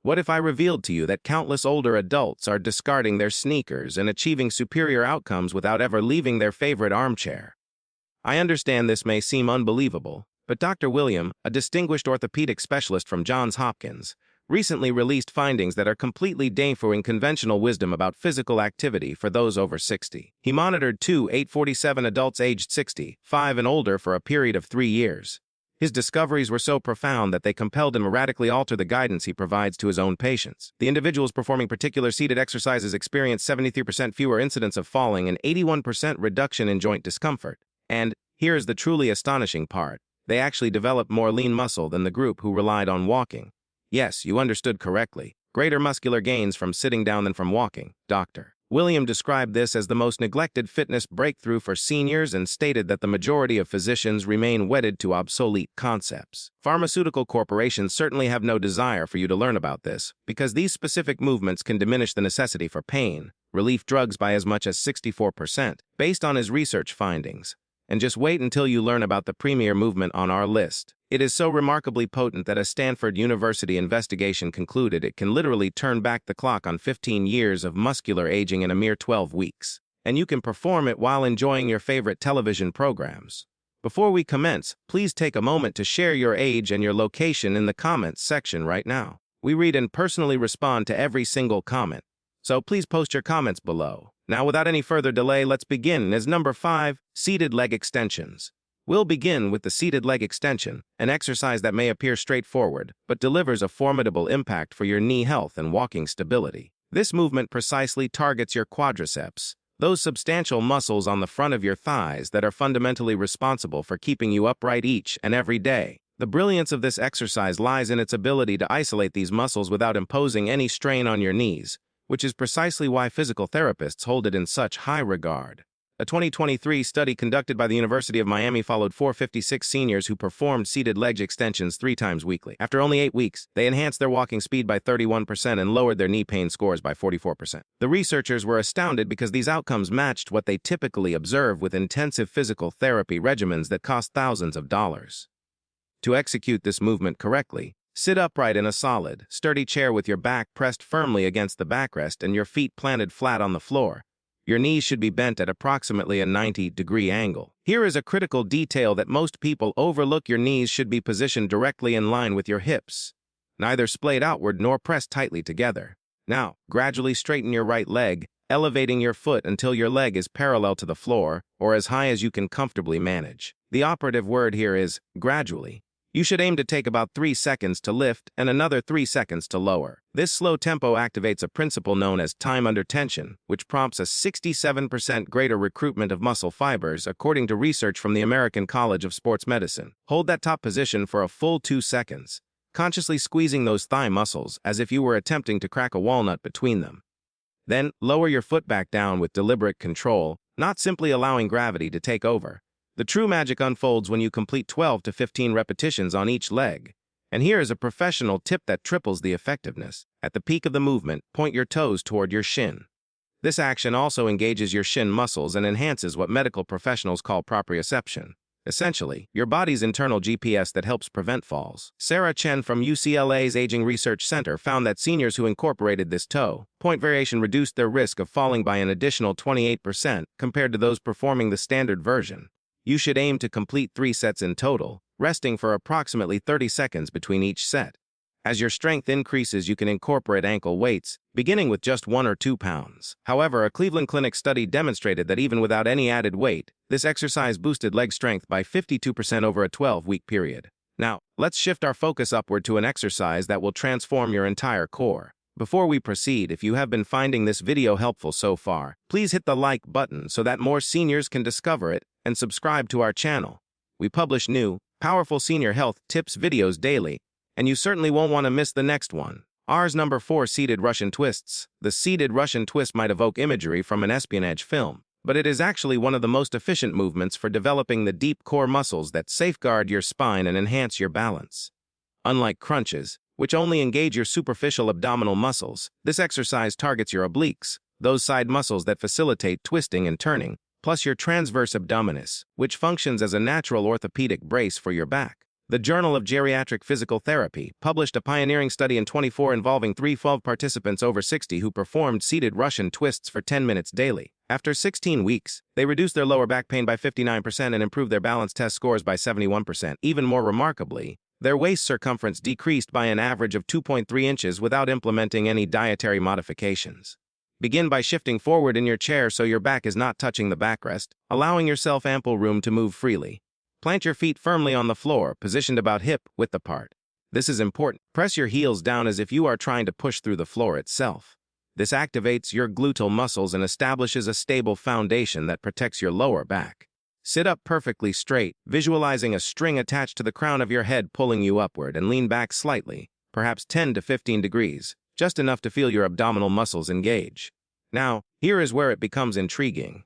What if I revealed to you that countless older adults are discarding their sneakers and achieving superior outcomes without ever leaving their favorite armchair? I understand this may seem unbelievable, but Dr. William, a distinguished orthopedic specialist from Johns Hopkins, recently released findings that are completely defying conventional wisdom about physical activity for those over 60. He monitored 847 adults aged 65 and older for a period of 3 years. His discoveries were so profound that they compelled him to radically alter the guidance he provides to his own patients. The individuals performing particular seated exercises experienced 73% fewer incidents of falling and 81% reduction in joint discomfort. And, here's the truly astonishing part, they actually developed more lean muscle than the group who relied on walking. Yes, you understood correctly. Greater muscular gains from sitting down than from walking. Dr. William described this as the most neglected fitness breakthrough for seniors and stated that the majority of physicians remain wedded to obsolete concepts. Pharmaceutical corporations certainly have no desire for you to learn about this, because these specific movements can diminish the necessity for pain relief drugs by as much as 64%, based on his research findings. And just wait until you learn about the premier movement on our list. It is so remarkably potent that a Stanford University investigation concluded it can literally turn back the clock on 15 years of muscular aging in a mere 12 weeks. And you can perform it while enjoying your favorite television programs. Before we commence, please take a moment to share your age and your location in the comments section right now. We read and personally respond to every single comment, so please post your comments below. Now, without any further delay, let's begin as number 5, seated leg extensions. We'll begin with the seated leg extension, an exercise that may appear straightforward, but delivers a formidable impact for your knee health and walking stability. This movement precisely targets your quadriceps, those substantial muscles on the front of your thighs that are fundamentally responsible for keeping you upright each and every day. The brilliance of this exercise lies in its ability to isolate these muscles without imposing any strain on your knees, which is precisely why physical therapists hold it in such high regard. A 2023 study conducted by the University of Miami followed 456 seniors who performed seated leg extensions 3 times weekly. After only 8 weeks, they enhanced their walking speed by 31% and lowered their knee pain scores by 44%. The researchers were astounded because these outcomes matched what they typically observe with intensive physical therapy regimens that cost thousands of dollars. To execute this movement correctly, sit upright in a solid, sturdy chair with your back pressed firmly against the backrest and your feet planted flat on the floor. Your knees should be bent at approximately a 90-degree angle. Here is a critical detail that most people overlook: your knees should be positioned directly in line with your hips, neither splayed outward nor pressed tightly together. Now, gradually straighten your right leg, elevating your foot until your leg is parallel to the floor, or as high as you can comfortably manage. The operative word here is gradually. You should aim to take about 3 seconds to lift and another 3 seconds to lower. This slow tempo activates a principle known as time under tension, which prompts a 67% greater recruitment of muscle fibers, according to research from the American College of Sports Medicine. Hold that top position for a full 2 seconds, consciously squeezing those thigh muscles as if you were attempting to crack a walnut between them. Then, lower your foot back down with deliberate control, not simply allowing gravity to take over. The true magic unfolds when you complete 12 to 15 repetitions on each leg. And here is a professional tip that triples the effectiveness. At the peak of the movement, point your toes toward your shin. This action also engages your shin muscles and enhances what medical professionals call proprioception. Essentially, your body's internal GPS that helps prevent falls. Sarah Chen from UCLA's Aging Research Center found that seniors who incorporated this toe point variation reduced their risk of falling by an additional 28% compared to those performing the standard version. You should aim to complete 3 sets in total, resting for approximately 30 seconds between each set. As your strength increases, you can incorporate ankle weights, beginning with just 1 or 2 pounds. However, a Cleveland Clinic study demonstrated that even without any added weight, this exercise boosted leg strength by 52% over a 12-week period. Now, let's shift our focus upward to an exercise that will transform your entire core. Before we proceed, if you have been finding this video helpful so far, please hit the like button so that more seniors can discover it, and subscribe to our channel. We publish new, powerful senior health tips videos daily, and you certainly won't want to miss the next one. Ours number 4, seated Russian twists. The seated Russian twist might evoke imagery from an espionage film, but it is actually one of the most efficient movements for developing the deep core muscles that safeguard your spine and enhance your balance. Unlike crunches, which only engage your superficial abdominal muscles, this exercise targets your obliques, those side muscles that facilitate twisting and turning, plus your transverse abdominis, which functions as a natural orthopedic brace for your back. The Journal of Geriatric Physical Therapy published a pioneering study in 24 involving 312 participants over 60 who performed seated Russian twists for 10 minutes daily. After 16 weeks, they reduced their lower back pain by 59% and improved their balance test scores by 71%. Even more remarkably, their waist circumference decreased by an average of 2.3 inches without implementing any dietary modifications. Begin by shifting forward in your chair so your back is not touching the backrest, allowing yourself ample room to move freely. Plant your feet firmly on the floor, positioned about hip-width apart. This is important. Press your heels down as if you are trying to push through the floor itself. This activates your gluteal muscles and establishes a stable foundation that protects your lower back. Sit up perfectly straight, visualizing a string attached to the crown of your head pulling you upward, and lean back slightly, perhaps 10 to 15 degrees, just enough to feel your abdominal muscles engage. Now, here is where it becomes intriguing.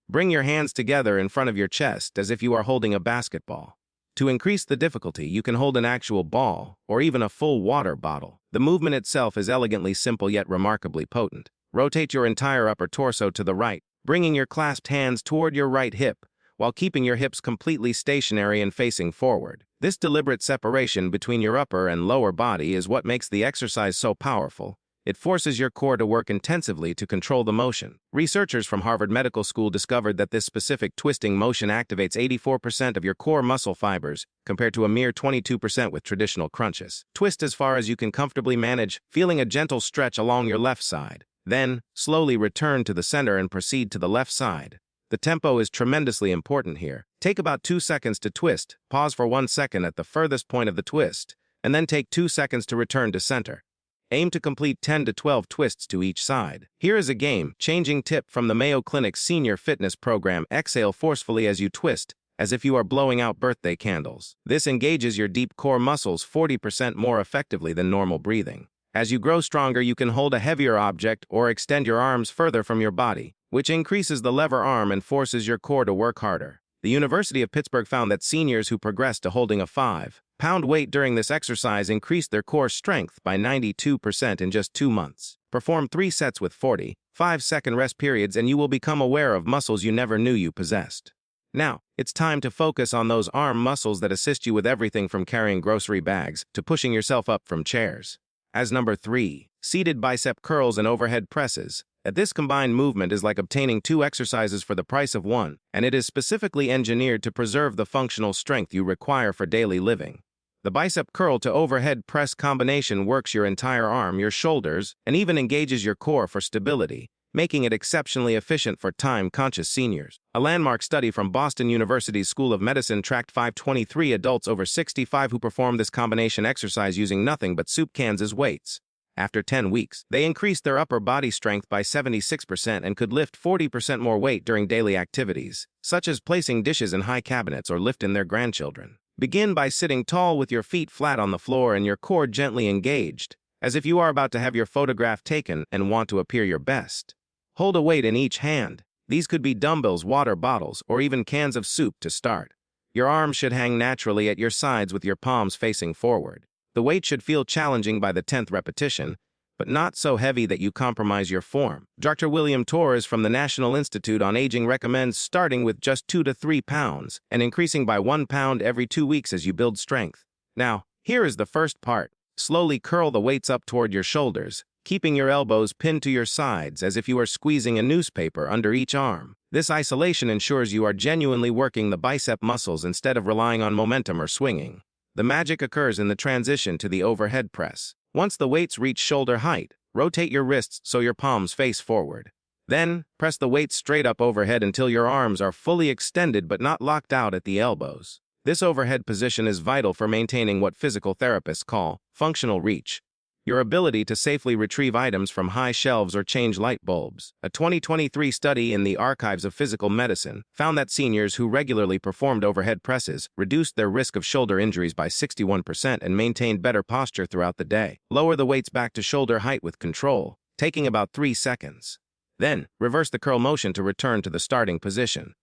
Bring your hands together in front of your chest as if you are holding a basketball. To increase the difficulty, you can hold an actual ball or even a full water bottle. The movement itself is elegantly simple yet remarkably potent. Rotate your entire upper torso to the right, bringing your clasped hands toward your right hip, while keeping your hips completely stationary and facing forward. This deliberate separation between your upper and lower body is what makes the exercise so powerful. It forces your core to work intensively to control the motion. Researchers from Harvard Medical School discovered that this specific twisting motion activates 84% of your core muscle fibers, compared to a mere 22% with traditional crunches. Twist as far as you can comfortably manage, feeling a gentle stretch along your left side. Then, slowly return to the center and proceed to the left side. The tempo is tremendously important here. Take about 2 seconds to twist, pause for 1 second at the furthest point of the twist, and then take 2 seconds to return to center. Aim to complete 10 to 12 twists to each side. Here is a game-changing tip from the Mayo Clinic's Senior Fitness Program. Exhale forcefully as you twist, as if you are blowing out birthday candles. This engages your deep core muscles 40% more effectively than normal breathing. As you grow stronger, you can hold a heavier object or extend your arms further from your body, which increases the lever arm and forces your core to work harder. The University of Pittsburgh found that seniors who progressed to holding a 5-pound weight during this exercise increased their core strength by 92% in just 2 months. Perform 3 sets with 45-second rest periods and you will become aware of muscles you never knew you possessed. Now, it's time to focus on those arm muscles that assist you with everything from carrying grocery bags to pushing yourself up from chairs. As number 3, seated bicep curls and overhead presses. This combined movement is like obtaining 2 exercises for the price of 1, and it is specifically engineered to preserve the functional strength you require for daily living. The bicep curl to overhead press combination works your entire arm, your shoulders, and even engages your core for stability, making it exceptionally efficient for time-conscious seniors. A landmark study from Boston University's School of Medicine tracked 523 adults over 65 who performed this combination exercise using nothing but soup cans as weights. After 10 weeks, they increased their upper body strength by 76% and could lift 40% more weight during daily activities, such as placing dishes in high cabinets or lifting their grandchildren. Begin by sitting tall with your feet flat on the floor and your core gently engaged, as if you are about to have your photograph taken and want to appear your best. Hold a weight in each hand. These could be dumbbells, water bottles, or even cans of soup to start. Your arms should hang naturally at your sides with your palms facing forward. The weight should feel challenging by the 10th repetition, but not so heavy that you compromise your form. Dr. William Torres from the National Institute on Aging recommends starting with just 2 to 3 pounds and increasing by 1 pound every 2 weeks as you build strength. Now, here is the first part. Slowly curl the weights up toward your shoulders, keeping your elbows pinned to your sides as if you are squeezing a newspaper under each arm. This isolation ensures you are genuinely working the bicep muscles instead of relying on momentum or swinging. The magic occurs in the transition to the overhead press. Once the weights reach shoulder height, rotate your wrists so your palms face forward. Then, press the weights straight up overhead until your arms are fully extended but not locked out at the elbows. This overhead position is vital for maintaining what physical therapists call functional reach, your ability to safely retrieve items from high shelves or change light bulbs. A 2023 study in the Archives of Physical Medicine found that seniors who regularly performed overhead presses reduced their risk of shoulder injuries by 61% and maintained better posture throughout the day. Lower the weights back to shoulder height with control, taking about 3 seconds. Then, reverse the curl motion to return to the starting position.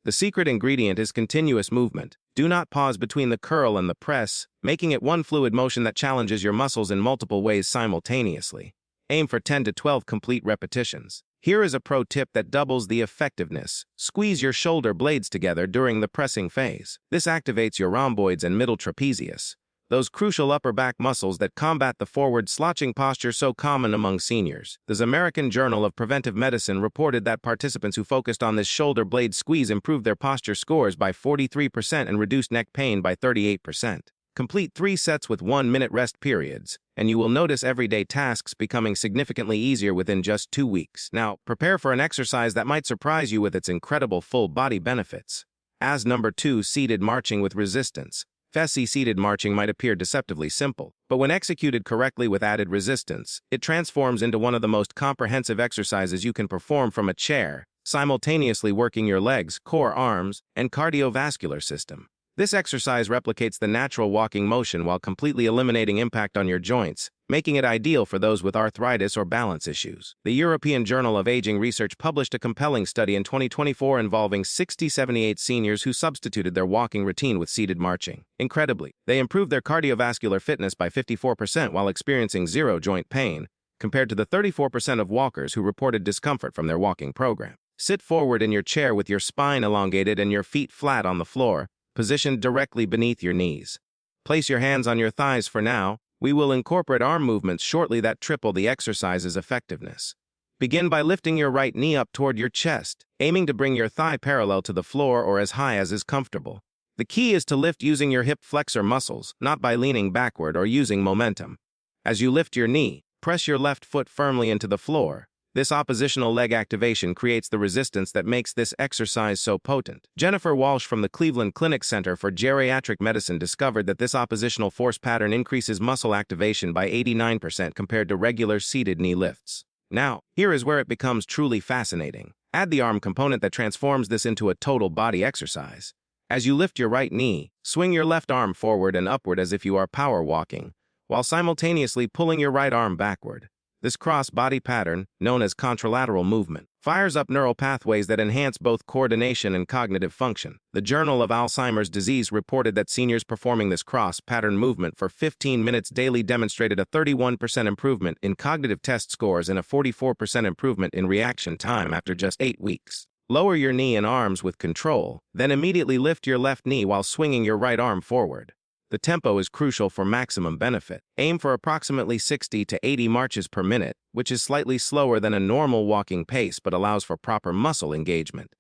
The secret ingredient is continuous movement. Do not pause between the curl and the press, making it one fluid motion that challenges your muscles in multiple ways simultaneously. Aim for 10 to 12 complete repetitions. Here is a pro tip that doubles the effectiveness. Squeeze your shoulder blades together during the pressing phase. This activates your rhomboids and middle trapezius, those crucial upper back muscles that combat the forward slouching posture so common among seniors. The American Journal of Preventive Medicine reported that participants who focused on this shoulder blade squeeze improved their posture scores by 43% and reduced neck pain by 38%. Complete 3 sets with 1-minute rest periods, and you will notice everyday tasks becoming significantly easier within just 2 weeks. Now, prepare for an exercise that might surprise you with its incredible full-body benefits. As number 2, seated marching with resistance. FESI seated marching might appear deceptively simple, but when executed correctly with added resistance, it transforms into one of the most comprehensive exercises you can perform from a chair, simultaneously working your legs, core, arms, and cardiovascular system. This exercise replicates the natural walking motion while completely eliminating impact on your joints, making it ideal for those with arthritis or balance issues. The European Journal of Aging Research published a compelling study in 2024 involving 78 seniors who substituted their walking routine with seated marching. Incredibly, they improved their cardiovascular fitness by 54% while experiencing zero joint pain, compared to the 34% of walkers who reported discomfort from their walking program. Sit forward in your chair with your spine elongated and your feet flat on the floor, positioned directly beneath your knees. Place your hands on your thighs for now. We will incorporate arm movements shortly that triple the exercise's effectiveness. Begin by lifting your right knee up toward your chest, aiming to bring your thigh parallel to the floor or as high as is comfortable. The key is to lift using your hip flexor muscles, not by leaning backward or using momentum. As you lift your knee, press your left foot firmly into the floor. This oppositional leg activation creates the resistance that makes this exercise so potent. Jennifer Walsh from the Cleveland Clinic Center for Geriatric Medicine discovered that this oppositional force pattern increases muscle activation by 89% compared to regular seated knee lifts. Now, here is where it becomes truly fascinating. Add the arm component that transforms this into a total body exercise. As you lift your right knee, swing your left arm forward and upward as if you are power walking, while simultaneously pulling your right arm backward. This cross-body pattern, known as contralateral movement, fires up neural pathways that enhance both coordination and cognitive function. The Journal of Alzheimer's Disease reported that seniors performing this cross-pattern movement for 15 minutes daily demonstrated a 31% improvement in cognitive test scores and a 44% improvement in reaction time after just 8 weeks. Lower your knee and arms with control, then immediately lift your left knee while swinging your right arm forward. The tempo is crucial for maximum benefit. Aim for approximately 60 to 80 marches per minute, which is slightly slower than a normal walking pace but allows for proper muscle engagement.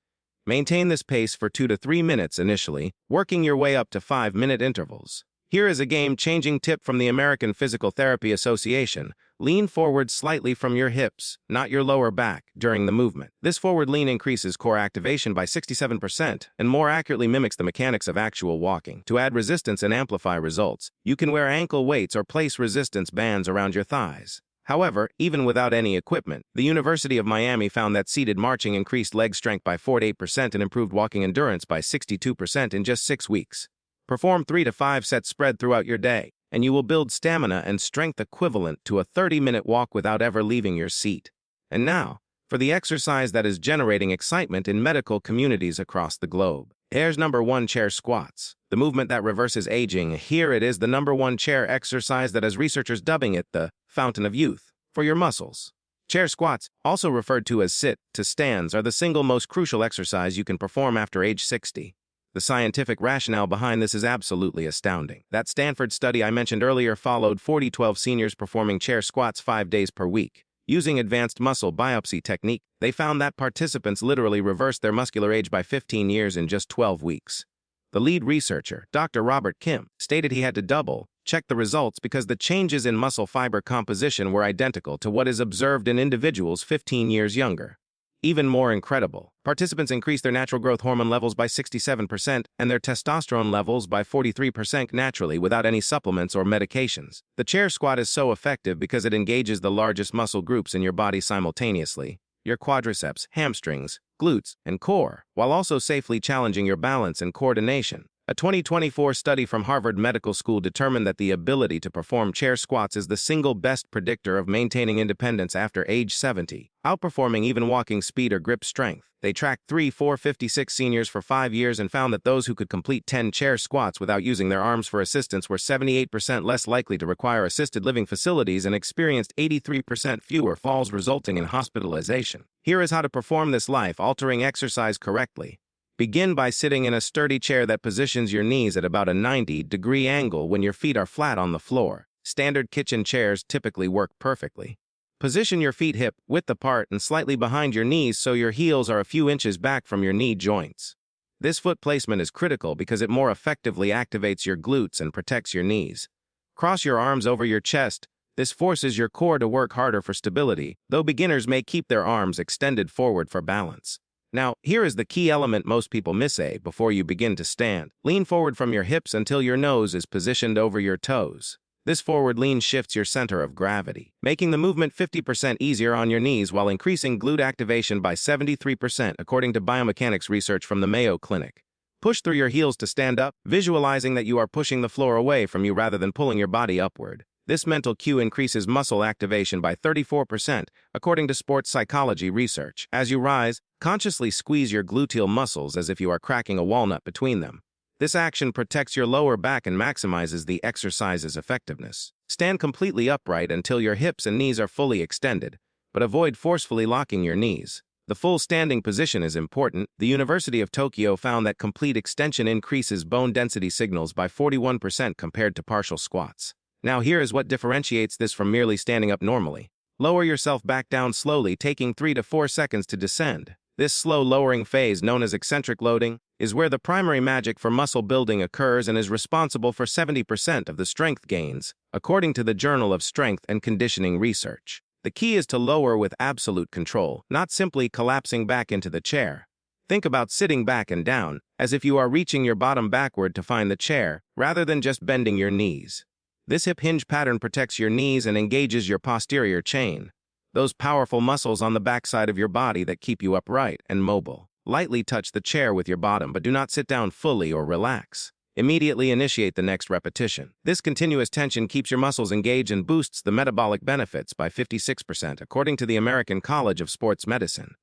Maintain this pace for 2 to 3 minutes initially, working your way up to 5-minute intervals. Here is a game-changing tip from the American Physical Therapy Association. Lean forward slightly from your hips, not your lower back, during the movement. This forward lean increases core activation by 67% and more accurately mimics the mechanics of actual walking. To add resistance and amplify results, you can wear ankle weights or place resistance bands around your thighs. However, even without any equipment, the University of Miami found that seated marching increased leg strength by 48% and improved walking endurance by 62% in just 6 weeks. Perform 3 to 5 sets spread throughout your day, and you will build stamina and strength equivalent to a 30-minute walk without ever leaving your seat. And now, for the exercise that is generating excitement in medical communities across the globe. Here's number 1, chair squats. The movement that reverses aging. Here it is, the number 1 chair exercise that has researchers dubbing it the fountain of youth for your muscles. Chair squats, also referred to as sit-to-stands, are the single most crucial exercise you can perform after age 60. The scientific rationale behind this is absolutely astounding. That Stanford study I mentioned earlier followed 40 seniors performing chair squats 5 days per week. Using advanced muscle biopsy technique, they found that participants literally reversed their muscular age by 15 years in just 12 weeks. The lead researcher, Dr. Robert Kim, stated he had to double-check the results because the changes in muscle fiber composition were identical to what is observed in individuals 15 years younger. Even more incredible, participants increased their natural growth hormone levels by 67% and their testosterone levels by 43% naturally without any supplements or medications. The chair squat is so effective because it engages the largest muscle groups in your body simultaneously, your quadriceps, hamstrings, glutes, and core, while also safely challenging your balance and coordination. A 2024 study from Harvard Medical School determined that the ability to perform chair squats is the single best predictor of maintaining independence after age 70, outperforming even walking speed or grip strength. They tracked 456 seniors for 5 years and found that those who could complete 10 chair squats without using their arms for assistance were 78% less likely to require assisted living facilities and experienced 83% fewer falls, resulting in hospitalization. Here is how to perform this life-altering exercise correctly. Begin by sitting in a sturdy chair that positions your knees at about a 90-degree angle when your feet are flat on the floor. Standard kitchen chairs typically work perfectly. Position your feet hip-width apart and slightly behind your knees so your heels are a few inches back from your knee joints. This foot placement is critical because it more effectively activates your glutes and protects your knees. Cross your arms over your chest. This forces your core to work harder for stability, though beginners may keep their arms extended forward for balance. Now, here is the key element most people miss before you begin to stand. Lean forward from your hips until your nose is positioned over your toes. This forward lean shifts your center of gravity, making the movement 50% easier on your knees while increasing glute activation by 73%, according to biomechanics research from the Mayo Clinic. Push through your heels to stand up, visualizing that you are pushing the floor away from you rather than pulling your body upward. This mental cue increases muscle activation by 34%, according to sports psychology research. As you rise, consciously squeeze your gluteal muscles as if you are cracking a walnut between them. This action protects your lower back and maximizes the exercise's effectiveness. Stand completely upright until your hips and knees are fully extended, but avoid forcefully locking your knees. The full standing position is important. The University of Tokyo found that complete extension increases bone density signals by 41% compared to partial squats. Now here is what differentiates this from merely standing up normally. Lower yourself back down slowly, taking 3 to 4 seconds to descend. This slow lowering phase, known as eccentric loading, is where the primary magic for muscle building occurs and is responsible for 70% of the strength gains, according to the Journal of Strength and Conditioning Research. The key is to lower with absolute control, not simply collapsing back into the chair. Think about sitting back and down, as if you are reaching your bottom backward to find the chair, rather than just bending your knees. This hip hinge pattern protects your knees and engages your posterior chain, those powerful muscles on the backside of your body that keep you upright and mobile. Lightly touch the chair with your bottom, but do not sit down fully or relax. Immediately initiate the next repetition. This continuous tension keeps your muscles engaged and boosts the metabolic benefits by 56%, according to the American College of Sports Medicine.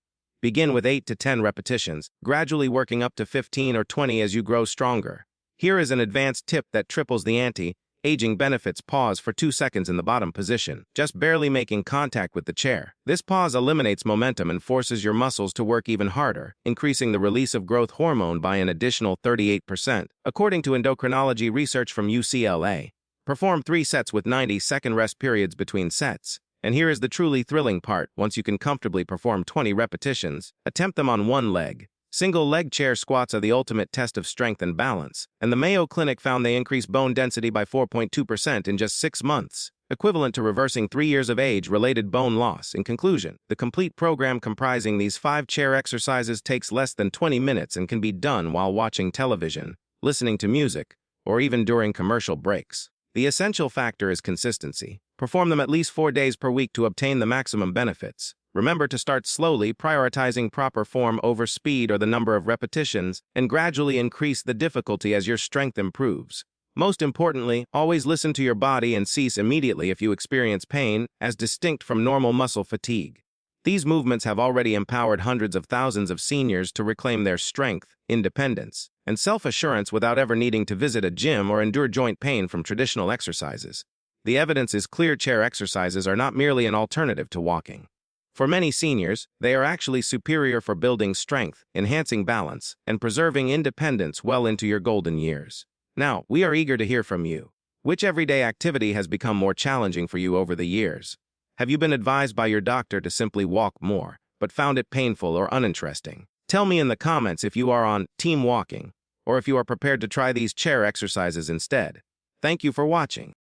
Begin with 8 to 10 repetitions, gradually working up to 15 or 20 as you grow stronger. Here is an advanced tip that triples the ante. Aging benefits. Pause for 2 seconds in the bottom position, just barely making contact with the chair. This pause eliminates momentum and forces your muscles to work even harder, increasing the release of growth hormone by an additional 38%, according to endocrinology research from UCLA. Perform 3 sets with 90-second rest periods between sets. And here is the truly thrilling part. Once you can comfortably perform 20 repetitions, attempt them on one leg. Single-leg chair squats are the ultimate test of strength and balance, and the Mayo Clinic found they increase bone density by 4.2% in just 6 months, equivalent to reversing 3 years of age-related bone loss. In conclusion, the complete program comprising these 5 chair exercises takes less than 20 minutes and can be done while watching television, listening to music, or even during commercial breaks. The essential factor is consistency. Perform them at least 4 days per week to obtain the maximum benefits. Remember to start slowly, prioritizing proper form over speed or the number of repetitions, and gradually increase the difficulty as your strength improves. Most importantly, always listen to your body and cease immediately if you experience pain, as distinct from normal muscle fatigue. These movements have already empowered hundreds of thousands of seniors to reclaim their strength, independence, and self-assurance without ever needing to visit a gym or endure joint pain from traditional exercises. The evidence is clear. Chair exercises are not merely an alternative to walking. For many seniors, they are actually superior for building strength, enhancing balance, and preserving independence well into your golden years. Now, we are eager to hear from you. Which everyday activity has become more challenging for you over the years? Have you been advised by your doctor to simply walk more, but found it painful or uninteresting? Tell me in the comments if you are on team walking, or if you are prepared to try these chair exercises instead. Thank you for watching.